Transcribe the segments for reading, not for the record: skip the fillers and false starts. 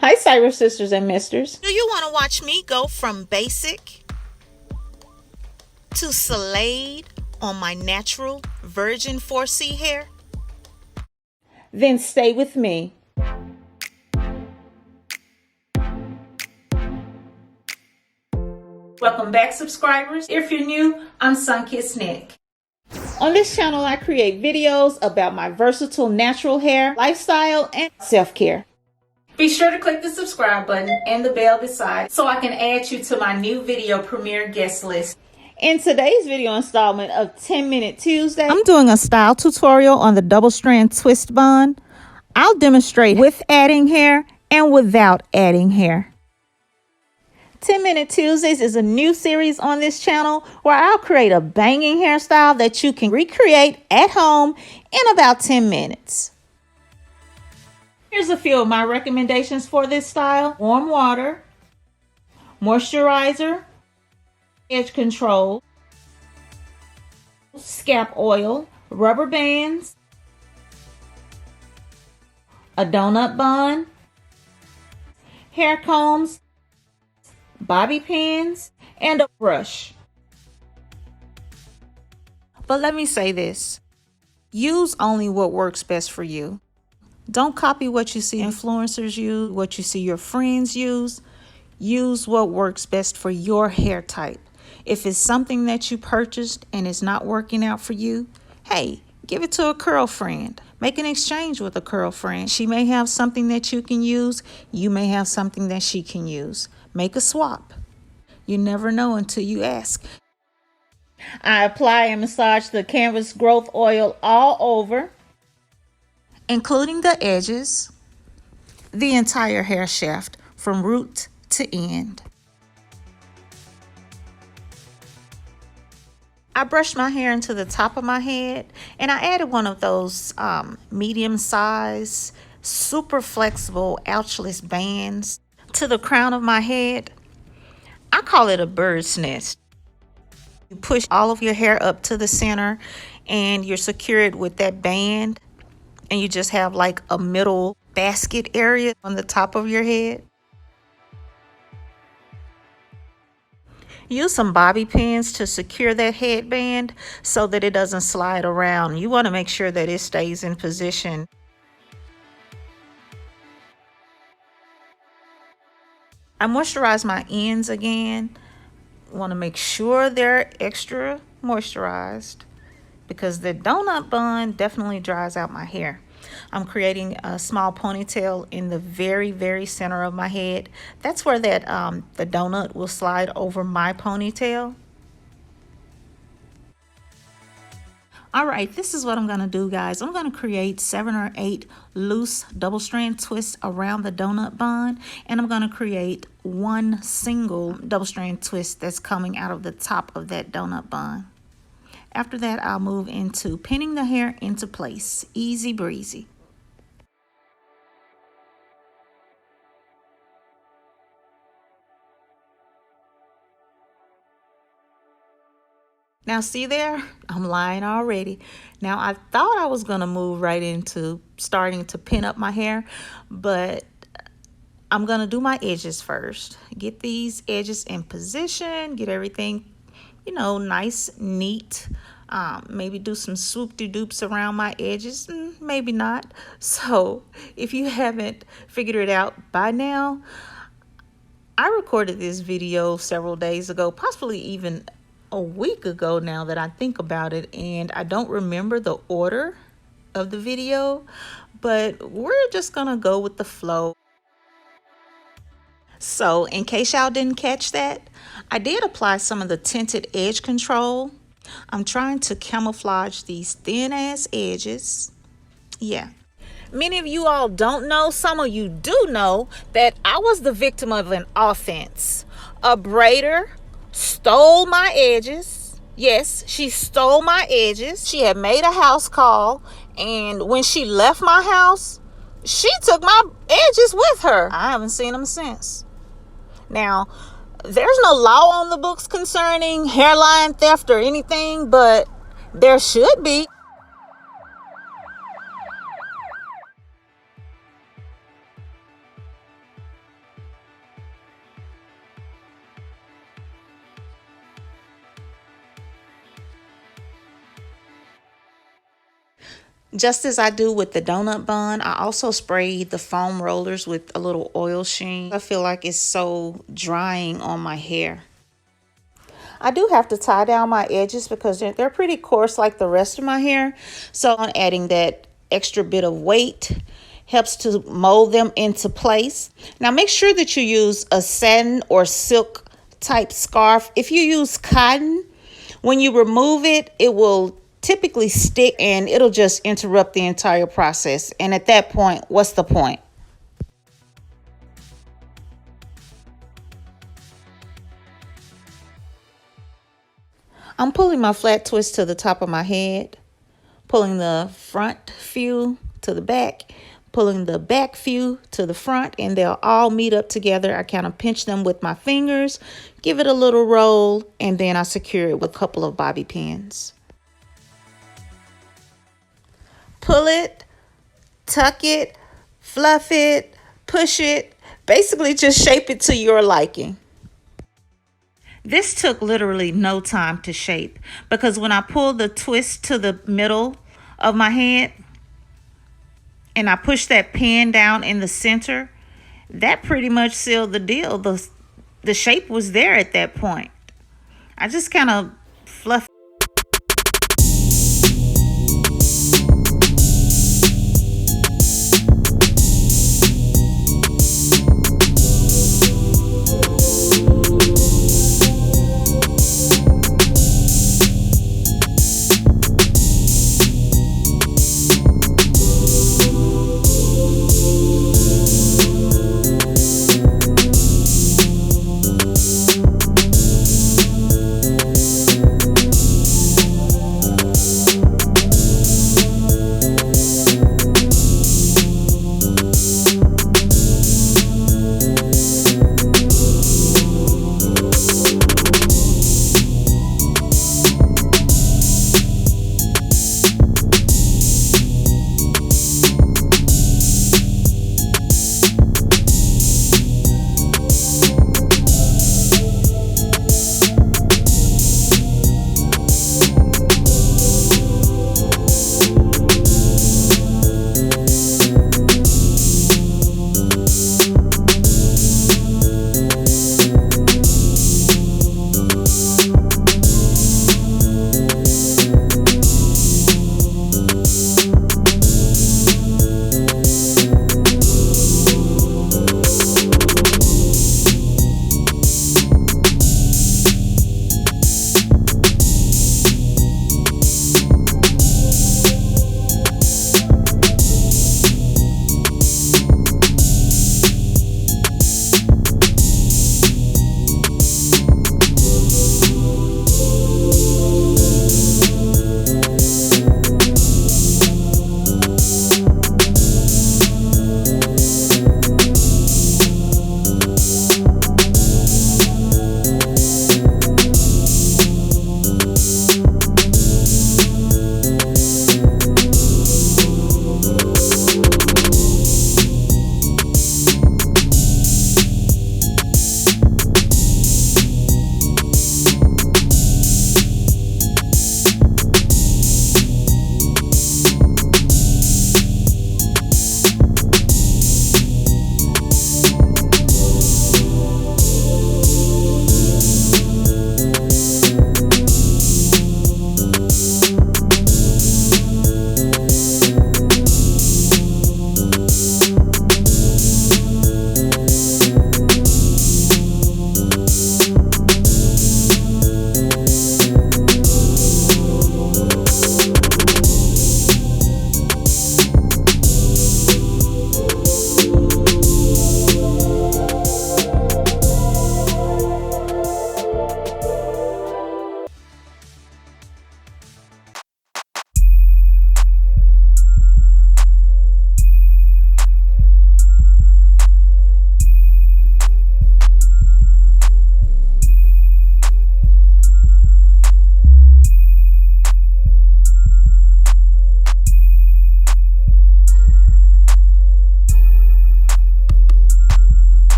Hi, Cyber Sisters and Misters. Do you want to watch me go from basic to Slade on my natural virgin 4C hair? Then stay with me. Welcome back, subscribers. If you're new, I'm Sunkissed Nick. On this channel, I create videos about my versatile natural hair, lifestyle, and self-care. Be sure to click the subscribe button and the bell beside so I can add you to my new video premiere guest list. In today's video installment of 10 Minute Tuesday, I'm doing a style tutorial on the double strand twist bun. I'll demonstrate with adding hair and without adding hair. 10 Minute Tuesdays is a new series on this channel where I'll create a banging hairstyle that you can recreate at home in about 10 minutes. Here's a few of my recommendations for this style: warm water, moisturizer, edge control, scalp oil, rubber bands, a donut bun, hair combs, bobby pins, and a brush. But let me say this: use only what works best for you. Don't copy what you see influencers use, what you see your friends use. Use what works best for your hair type. If it's something that you purchased and it's not working out for you, hey, give it to a curl friend. Make an exchange with a curl friend. She may have something that you can use. You may have something that she can use. Make a swap. You never know until you ask. I apply and massage the canvas growth oil all over, including the edges, the entire hair shaft from root to end. I brushed my hair into the top of my head and I added one of those medium size, super flexible ouchless bands to the crown of my head. I call it a bird's nest. You push all of your hair up to the center and you're secured with that band, and you just have like a middle basket area on the top of your head. Use some bobby pins to secure that headband so that it doesn't slide around. You want to make sure that it stays in position. I moisturize my ends again. Want to make sure they're extra moisturized because the donut bun definitely dries out my hair. I'm creating a small ponytail in the very, very center of my head. That's where that the donut will slide over my ponytail. All right, this is what I'm going to do, guys. I'm going to create 7 or 8 loose double strand twists around the donut bun, and I'm going to create one single double strand twist that's coming out of the top of that donut bun. After that, I'll move into pinning the hair into place. Easy breezy. Now see there, I'm lying already. Now I thought I was gonna move right into starting to pin up my hair, but I'm gonna do my edges first. Get these edges in position, get everything, you know, nice, neat. Maybe do some swoop-de-doops around my edges, maybe not. So if you haven't figured it out by now, I recorded this video several days ago, possibly even a week ago now that I think about it, and I don't remember the order of the video, but we're just gonna go with the flow. So in case y'all didn't catch that, I did apply some of the tinted edge control. I'm trying to camouflage these thin ass edges. Yeah. Many of you all don't know, some of you do know, that I was the victim of an offense. A braider stole my edges. Yes, she stole my edges. She had made a house call, and when she left my house, she took my edges with her. I haven't seen them since. Now, there's no law on the books concerning hairline theft or anything, but there should be. Just as I do with the donut bun, I also sprayed the foam rollers with a little oil sheen. I feel like it's so drying on my hair. I do have to tie down my edges because they're pretty coarse like the rest of my hair. So I'm adding that extra bit of weight helps to mold them into place. Now make sure that you use a satin or silk type scarf. If you use cotton, when you remove it, it will typically stick and it'll just interrupt the entire process. And at that point, what's the point? I'm pulling my flat twist to the top of my head, pulling the front few to the back, pulling the back few to the front, and they'll all meet up together. I kind of pinch them with my fingers, give it a little roll, and then I secure it with a couple of bobby pins. Pull it, tuck it, fluff it, push it, basically just shape it to your liking. This took literally no time to shape because when I pull the twist to the middle of my head and I push that pin down in the center, that pretty much sealed the deal. The shape was there at that point. I just kind of fluffed.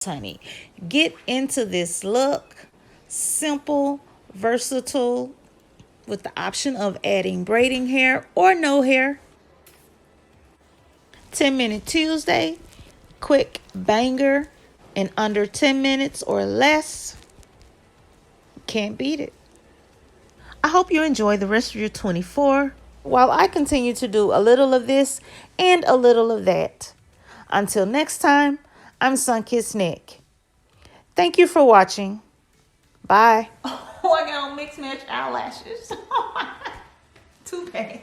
honey. Get into this look. Simple, versatile, with the option of adding braiding hair or no hair. 10-minute Tuesday. Quick banger in under 10 minutes or less. Can't beat it. I hope you enjoy the rest of your 24 while I continue to do a little of this and a little of that. Until next time, I'm Sunkissed Nick. Thank you for watching. Bye. Oh, I got on mixed match eyelashes. Too bad.